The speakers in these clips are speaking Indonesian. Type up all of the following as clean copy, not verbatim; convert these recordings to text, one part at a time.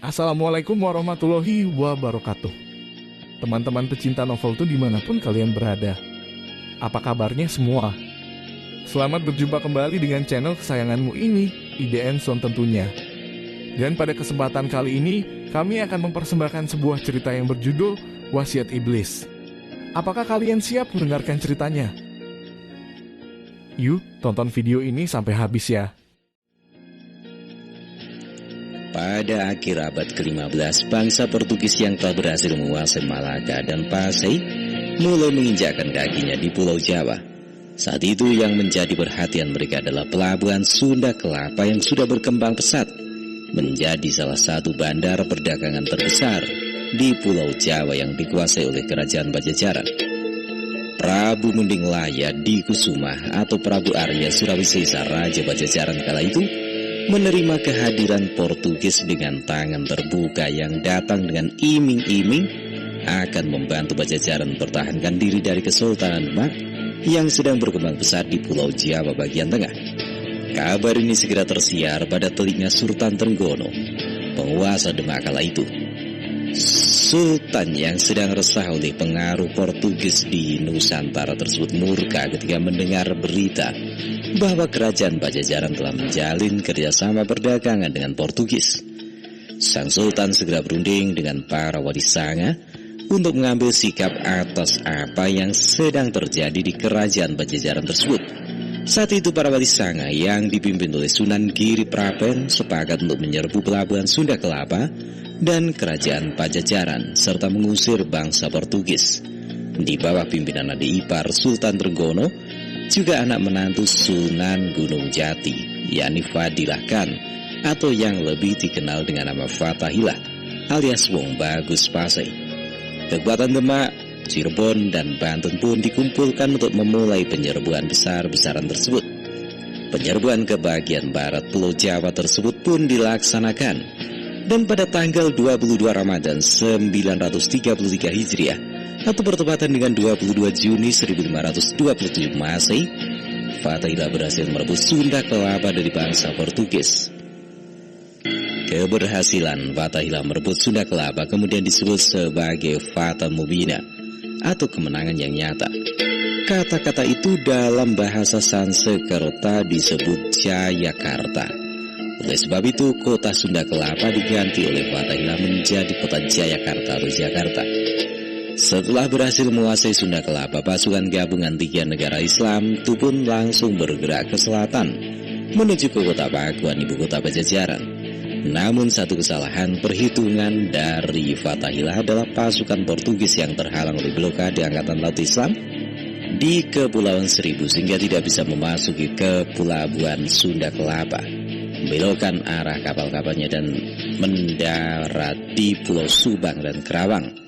Assalamualaikum warahmatullahi wabarakatuh. Teman-teman pecinta novel tuh dimanapun kalian berada, apa kabarnya semua? Selamat berjumpa kembali dengan channel kesayanganmu ini, IDN Sound tentunya. Dan pada kesempatan kali ini, kami akan mempersembahkan sebuah cerita yang berjudul Wasiat Iblis. Apakah kalian siap mendengarkan ceritanya? Yuk, tonton video ini sampai habis ya. Pada akhir abad ke-15, bangsa Portugis yang telah berhasil menguasai Malaka dan Pasai mulai menginjakkan kakinya di Pulau Jawa. Saat itu yang menjadi perhatian mereka adalah pelabuhan Sunda Kelapa yang sudah berkembang pesat menjadi salah satu bandar perdagangan terbesar di Pulau Jawa yang dikuasai oleh Kerajaan Pajajaran. Prabu Munding Laya di Kusuma atau Prabu Arya Surawisesa Raja Pajajaran kala itu menerima kehadiran Portugis dengan tangan terbuka yang datang dengan iming-iming akan membantu Pajajaran mempertahankan diri dari Kesultanan Demak yang sedang berkembang pesat di Pulau Jawa bagian tengah. Kabar ini segera tersiar pada telinga Sultan Trenggono, penguasa Demak kala itu. Sultan yang sedang resah oleh pengaruh Portugis di Nusantara tersebut murka ketika mendengar berita bahwa kerajaan Pajajaran telah menjalin kerjasama perdagangan dengan Portugis. Sang Sultan segera berunding dengan para wali sanga untuk mengambil sikap atas apa yang sedang terjadi di kerajaan Pajajaran tersebut. Saat itu para wali sanga yang dipimpin oleh Sunan Giri Prapen sepakat untuk menyerbu pelabuhan Sunda Kelapa dan kerajaan Pajajaran serta mengusir bangsa Portugis. Di bawah pimpinan adik ipar Sultan Trenggono, juga anak menantu Sunan Gunung Jati, yakni Fadilah Khan, atau yang lebih dikenal dengan nama Fathahilah alias Wong Bagus Pasai. Kekuatan Demak, Cirebon, dan Banten pun dikumpulkan untuk memulai penyerbuan besar-besaran tersebut. Penyerbuan ke bagian barat Pulau Jawa tersebut pun dilaksanakan, dan pada tanggal 22 Ramadan 933 Hijriah atau bertepatan dengan 22 Juni 1527 Masehi, Fathahilah berhasil merebut Sunda Kelapa dari bangsa Portugis. Keberhasilan Fathahilah merebut Sunda Kelapa kemudian disebut sebagai Fata Mubina atau kemenangan yang nyata. Kata-kata itu dalam bahasa Sanskerta disebut Jayakarta. Oleh sebab itu, kota Sunda Kelapa diganti oleh Fathahilah menjadi kota Jayakarta atau Jakarta. Setelah berhasil menguasai Sunda Kelapa, pasukan gabungan 3 negara Islam itu pun langsung bergerak ke selatan menuju ke kota Pakuan, ibu kota Pajajaran. Namun satu kesalahan perhitungan dari Fathahilah adalah pasukan Portugis yang terhalang oleh blokade Angkatan Laut Islam di Kepulauan Seribu sehingga tidak bisa memasuki ke pelabuhan Sunda Kelapa, membelokkan arah kapal-kapalnya dan mendarat di Pulau Subang dan Kerawang.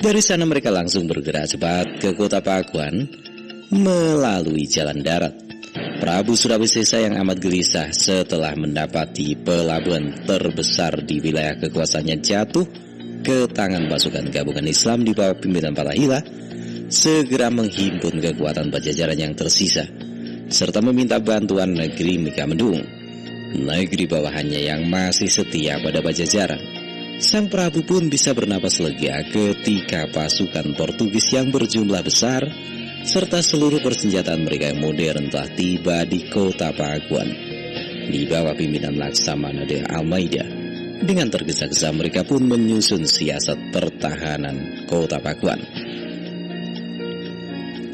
Dari sana mereka langsung bergerak cepat ke kota Pakuan melalui jalan darat. Prabu Surawisesa yang amat gelisah setelah mendapati pelabuhan terbesar di wilayah kekuasaannya jatuh ke tangan pasukan gabungan Islam di bawah pimpinan Fathahilah, segera menghimpun kekuatan Pajajaran yang tersisa serta meminta bantuan negeri Megamendung, negeri bawahannya yang masih setia pada Pajajaran. Sang Prabu pun bisa bernapas lega ketika pasukan Portugis yang berjumlah besar serta seluruh persenjataan mereka yang modern telah tiba di kota Pakuan di bawah pimpinan Laksamana de Almeida. Dengan tergesa-gesa mereka pun menyusun siasat pertahanan kota Pakuan.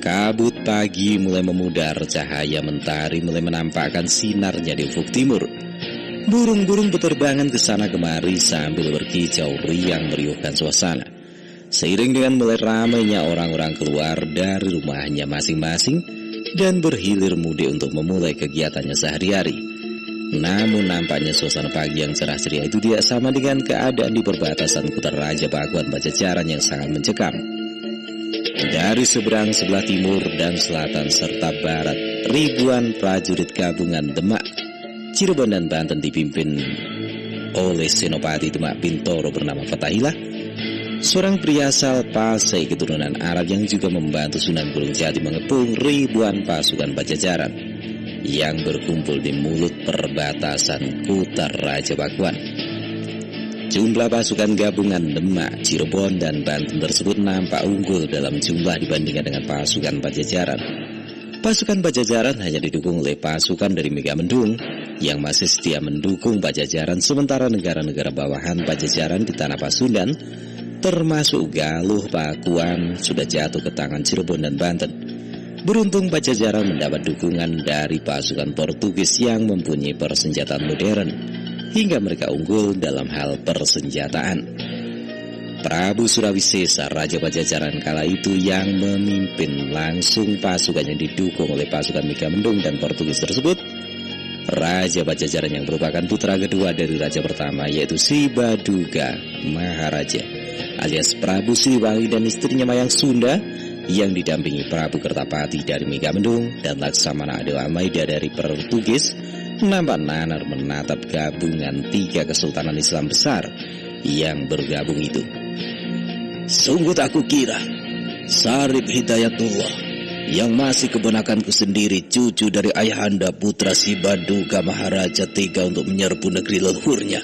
Kabut pagi mulai memudar, cahaya mentari mulai menampakkan sinarnya di ufuk timur. Burung-burung berterbangan ke sana kemari sambil berkicau riang meriuhkan suasana. Seiring dengan mulai ramainya orang-orang keluar dari rumahnya masing-masing dan berhilir mudik untuk memulai kegiatannya sehari-hari. Namun nampaknya suasana pagi yang cerah ceria itu tidak sama dengan keadaan di perbatasan kota Raja Pakuan Pajajaran yang sangat mencekam. Dari seberang, sebelah timur, dan selatan serta barat, ribuan prajurit gabungan Demak, Cirebon, dan Banten dipimpin oleh Senopati Demak Bintoro bernama Fathahilah, seorang pria asal Pasai keturunan Arab yang juga membantu Sunan Gunung Jati mengepung ribuan pasukan Pajajaran yang berkumpul di mulut perbatasan kota Raja Pakuan. Jumlah pasukan gabungan Demak, Cirebon, dan Banten tersebut nampak unggul dalam jumlah dibandingkan dengan pasukan Pajajaran. Pasukan Pajajaran hanya didukung oleh pasukan dari Megamendung yang masih setia mendukung Pajajaran, sementara negara-negara bawahan Pajajaran di tanah Pasundan termasuk Galuh, Pakuan sudah jatuh ke tangan Cirebon dan Banten. Beruntung Pajajaran mendapat dukungan dari pasukan Portugis yang mempunyai persenjataan modern hingga mereka unggul dalam hal persenjataan. Prabu Surawisesa, Raja Pajajaran kala itu, yang memimpin langsung pasukan yang didukung oleh pasukan Megamendung dan Portugis tersebut. Raja Pajajaran yang merupakan putra kedua dari raja pertama, yaitu Sri Baduga Maharaja alias Prabu Siliwangi, dan istrinya Mayang Sunda yang didampingi Prabu Kertapati dari Megamendung dan Laksamana Adil Almeida dari Portugis, nampak nanar menatap gabungan 3 kesultanan Islam besar yang bergabung itu. Sungguh tak kukira Sarip Hidayatullah yang masih keponakanku sendiri, cucu dari ayahanda putra si Baduga Maharaja, tega untuk menyerbu negeri leluhurnya.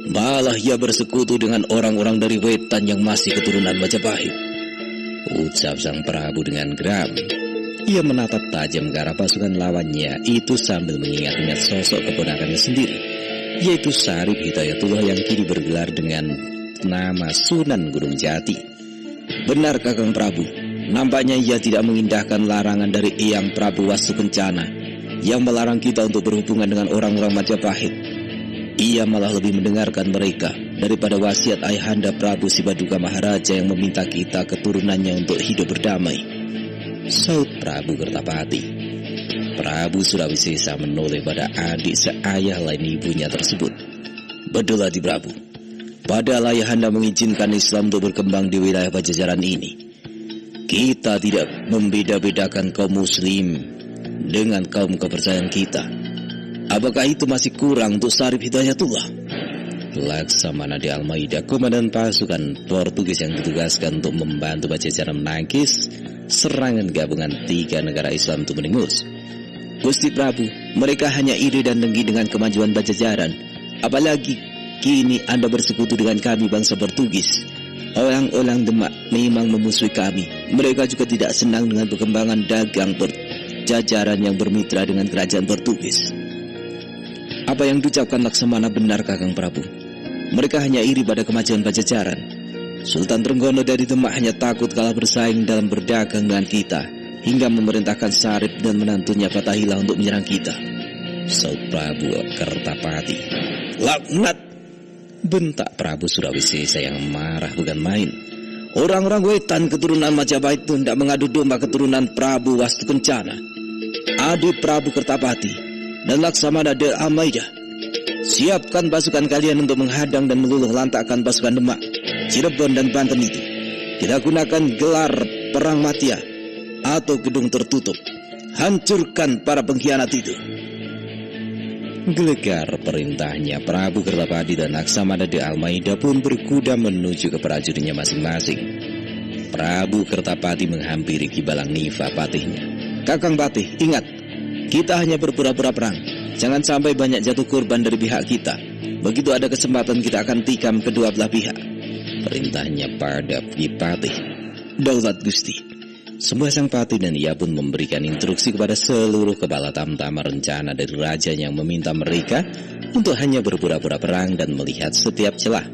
Malah ia bersekutu dengan orang-orang dari Wetan yang masih keturunan Majapahit, ucap sang Prabu dengan geram. Ia menatap tajam ke arah pasukan lawannya itu sambil mengingat-ingat sosok keponakannya sendiri, yaitu Sarip Hidayatullah yang kini bergelar dengan nama Sunan Gunung Jati. Benar Kakang Prabu, nampaknya ia tidak mengindahkan larangan dari Eyang Prabu Wastukencana yang melarang kita untuk berhubungan dengan orang-orang Majapahit. Ia malah lebih mendengarkan mereka daripada wasiat ayahanda Prabu Sibaduga Maharaja yang meminta kita keturunannya untuk hidup berdamai, saut Prabu Kertapati. Prabu Surawisesa menoleh pada adik seayah lain ibunya tersebut. Betul Adi Prabu, padahal ayahanda mengizinkan Islam untuk berkembang di wilayah Pajajaran ini. Kita tidak membeda-bedakan kaum muslim dengan kaum kepercayaan kita. Apakah itu masih kurang untuk Sarip Hidayatullah? Laksamana di Almeida, komandan pasukan Portugis yang ditugaskan untuk membantu Pajajaran menangkis serangan gabungan 3 negara Islam itu mendengus. Gusti Prabu, mereka hanya iri dan dengki dengan kemajuan Pajajaran. Apalagi kini Anda bersekutu dengan kami bangsa Portugis. Orang-orang Demak memang memusuhi kami. Mereka juga tidak senang dengan perkembangan dagang Pajajaran yang bermitra dengan kerajaan Portugis. Apa yang diucapkan Laksamana benar Kakang Prabu. Mereka hanya iri pada kemajuan Pajajaran. Sultan Trenggono dari Demak hanya takut kalah bersaing dalam berdagang dengan kita, hingga memerintahkan Sarip dan menantunya Fatahillah untuk menyerang kita, saut Prabu Kertapati. Laknat, bentak Prabu Surawisesa yang marah bukan main. Orang-orang Wetan keturunan Majapahit itu hendak mengadu domba keturunan Prabu Wastukencana, adik Prabu Kertapati dan Laksamana Del Almeida. Siapkan pasukan kalian untuk menghadang dan meluluh lantakkan pasukan Demak, Cirebon dan Banten itu. Kita gunakan gelar perang Matia atau gedung tertutup. Hancurkan para pengkhianat itu. Gelegar perintahnya, Prabu Kertapati dan Laksamana Del Almeida pun berkuda menuju ke prajuritnya masing-masing. Prabu Kertapati menghampiri Ki Balang Nifa patihnya. Kakang Patih, ingat, kita hanya berpura-pura perang. Jangan sampai banyak jatuh korban dari pihak kita. Begitu ada kesempatan kita akan tikam kedua belah pihak, perintahnya pada Ki Patih. Daulat Gusti. Semua sang patih dan ia pun memberikan instruksi kepada seluruh kepala tamtama rencana dari raja yang meminta mereka untuk hanya berpura-pura perang dan melihat setiap celah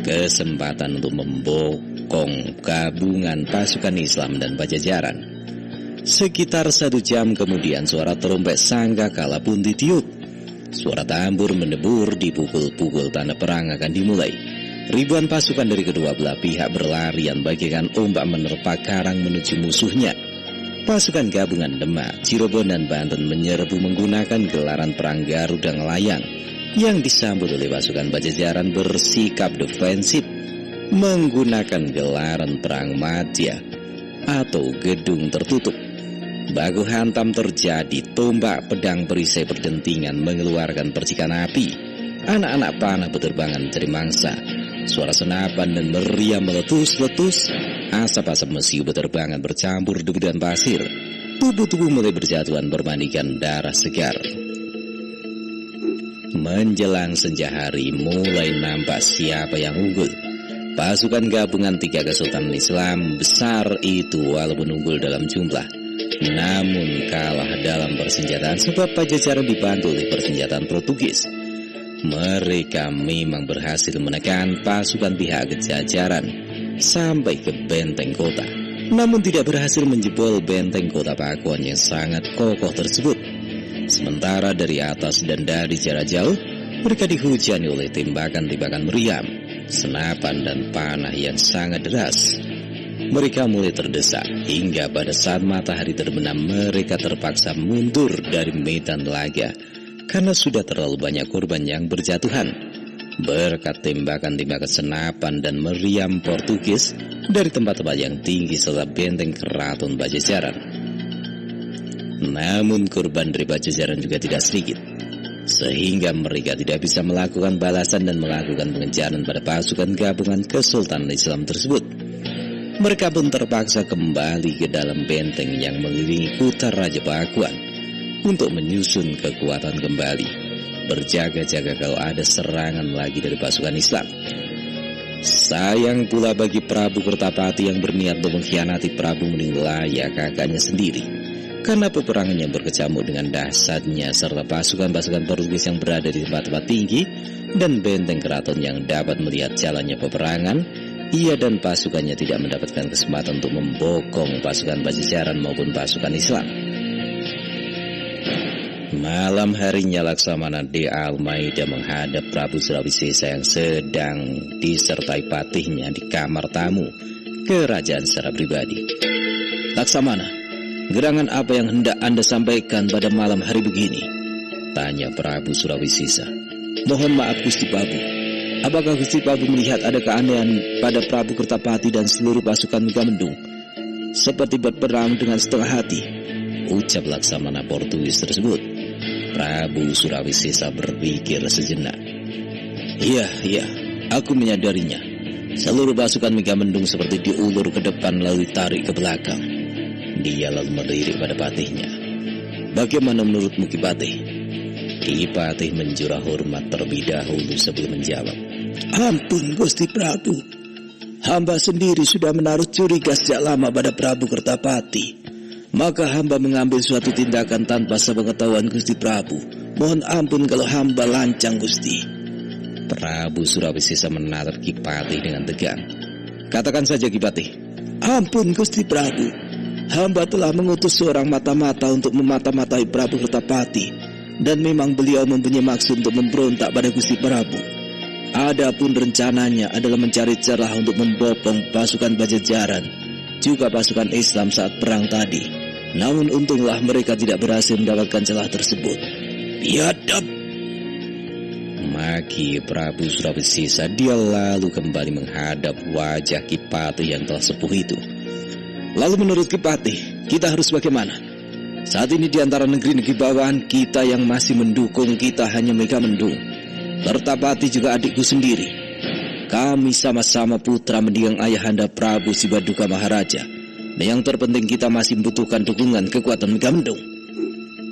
kesempatan untuk membokong gabungan pasukan Islam dan Pajajaran. Sekitar 1 jam kemudian suara trompet sangkakala pun ditiup. Suara tambur mendebur, dipukul-pukul tanda perang akan dimulai. Ribuan pasukan dari kedua belah pihak berlarian bagaikan ombak menerpa karang menuju musuhnya. Pasukan gabungan Demak, Cirebon dan Banten menyerbu menggunakan gelaran perang Garuda Ngelayang yang disambut oleh pasukan Pajajaran bersikap defensif menggunakan gelaran perang Matia atau gedung tertutup. Baku hantam terjadi, tombak pedang perisai berdentingan mengeluarkan percikan api. Anak-anak panah berterbangan mencari mangsa. Suara senapan dan meriam meletus-letus. Asap-asap mesiu berterbangan bercampur debu dan pasir. Tubuh-tubuh mulai berjatuhan bermandikan darah segar. Menjelang senja hari mulai nampak siapa yang unggul. Pasukan gabungan 3 Kesultanan Islam besar itu walaupun unggul dalam jumlah, namun kalah dalam persenjataan sebab Pajajaran dibantu oleh persenjataan Portugis. Mereka memang berhasil menekan pasukan pihak Kejajaran sampai ke benteng kota, namun tidak berhasil menjebol benteng kota Pakuan yang sangat kokoh tersebut. Sementara dari atas dan dari jarak jauh, mereka dihujani oleh tembakan-tembakan meriam, senapan dan panah yang sangat deras. Mereka mulai terdesak hingga pada saat matahari terbenam mereka terpaksa mundur dari medan laga karena sudah terlalu banyak korban yang berjatuhan berkat tembakan-tembakan senapan dan meriam Portugis dari tempat-tempat yang tinggi serta benteng keraton Pajajaran. Namun korban dari Pajajaran juga tidak sedikit, sehingga mereka tidak bisa melakukan balasan dan melakukan pengejaran pada pasukan gabungan Kesultanan Islam tersebut. Mereka pun terpaksa kembali ke dalam benteng yang mengelilingi kota Raja Pakuan untuk menyusun kekuatan kembali, berjaga-jaga kalau ada serangan lagi dari pasukan Islam. Sayang pula bagi Prabu Kertapati yang berniat untuk mengkhianati Prabu Meninglaya kakaknya sendiri, karena peperangan yang berkecamuk dengan dahsyatnya serta pasukan-pasukan Portugis yang berada di tempat-tempat tinggi dan benteng keraton yang dapat melihat jalannya peperangan, ia dan pasukannya tidak mendapatkan kesempatan untuk membokong pasukan Pajajaran maupun pasukan Islam. Malam harinya Laksamana di Almaida menghadap Prabu Surawisesa yang sedang disertai patihnya di kamar tamu kerajaan secara pribadi. "Laksamana, gerangan apa yang hendak Anda sampaikan pada malam hari begini?" tanya Prabu Surawisesa. "Mohon maaf Gusti Prabu, apakah Gusti Prabu melihat ada keanehan pada Prabu Kertapati dan seluruh pasukan Megamendung, seperti berperang dengan setengah hati?" ucap Laksamana Portugis tersebut. Prabu Surawisesa berpikir sejenak. Iya, aku menyadarinya. Seluruh pasukan Megamendung seperti diulur ke depan lalu ditarik ke belakang." Dia lalu melirik pada patihnya. "Bagaimana menurutmu Ki Patih?" Ki Patih menjurah hormat terlebih dahulu sebelum menjawab. "Ampun Gusti Prabu, hamba sendiri sudah menaruh curiga sejak lama pada Prabu Kertapati. Maka hamba mengambil suatu tindakan tanpa sepengetahuan Gusti Prabu. Mohon ampun kalau hamba lancang Gusti." Prabu Surawisesa menatap Ki Patih dengan tegang. "Katakan saja Ki Patih." "Ampun Gusti Prabu, hamba telah mengutus seorang mata-mata untuk memata-matai Prabu Kertapati, dan memang beliau mempunyai maksud untuk memberontak pada Gusti Prabu. Adapun rencananya adalah mencari celah untuk membopong pasukan Pajajaran, juga pasukan Islam saat perang tadi. Namun untunglah mereka tidak berhasil mendapatkan celah tersebut." "Biadab!" maki Prabu Surawisesa. Dia lalu kembali menghadap wajah Ki Patih yang telah sepuh itu. "Lalu menurut Ki Patih, kita harus bagaimana? Saat ini di antara negeri-negeri bawahan kita yang masih mendukung kita hanya Megamendung. Kertapati juga adikku sendiri. Kami sama-sama putra mendiang ayahanda Prabu Sibaduka Maharaja. Dan yang terpenting kita masih membutuhkan dukungan kekuatan Megamendung."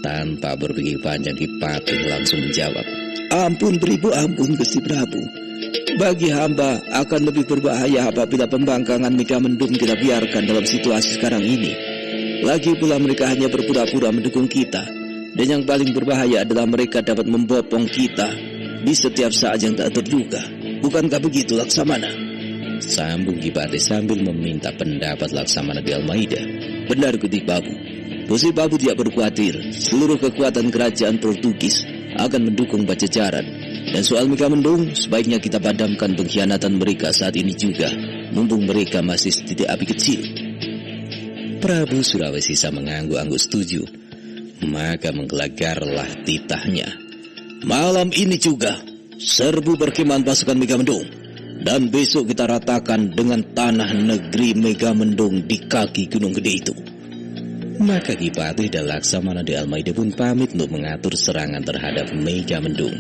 Tanpa berpikir panjang Ki Patih langsung menjawab. "Ampun beribu ampun Gusti Prabu. Bagi hamba akan lebih berbahaya apabila pembangkangan Megamendung kita biarkan dalam situasi sekarang ini. Lagi pula mereka hanya berpura-pura mendukung kita, dan yang paling berbahaya adalah mereka dapat membopong kita di setiap saat yang tak terduga. Bukankah begitu Laksamana?" sambung Ki Patih sambil meminta pendapat Laksamana di Almaida. "Benar Gusti Prabu. Gusti Prabu tidak perlu khawatir. Seluruh kekuatan kerajaan Portugis akan mendukung Pajajaran. Dan soal Megamendung, sebaiknya kita padamkan pengkhianatan mereka saat ini juga, mumpung mereka masih setitik api kecil." Prabu Surawisesa mengangguk-angguk setuju. Maka menggelagarlah titahnya. "Malam ini juga serbu perkemahan pasukan Megamendung, dan besok kita ratakan dengan tanah negeri Megamendung di kaki Gunung Gede itu." Maka Ki Patih dan Laksamana di Almaida pun pamit untuk mengatur serangan terhadap Megamendung.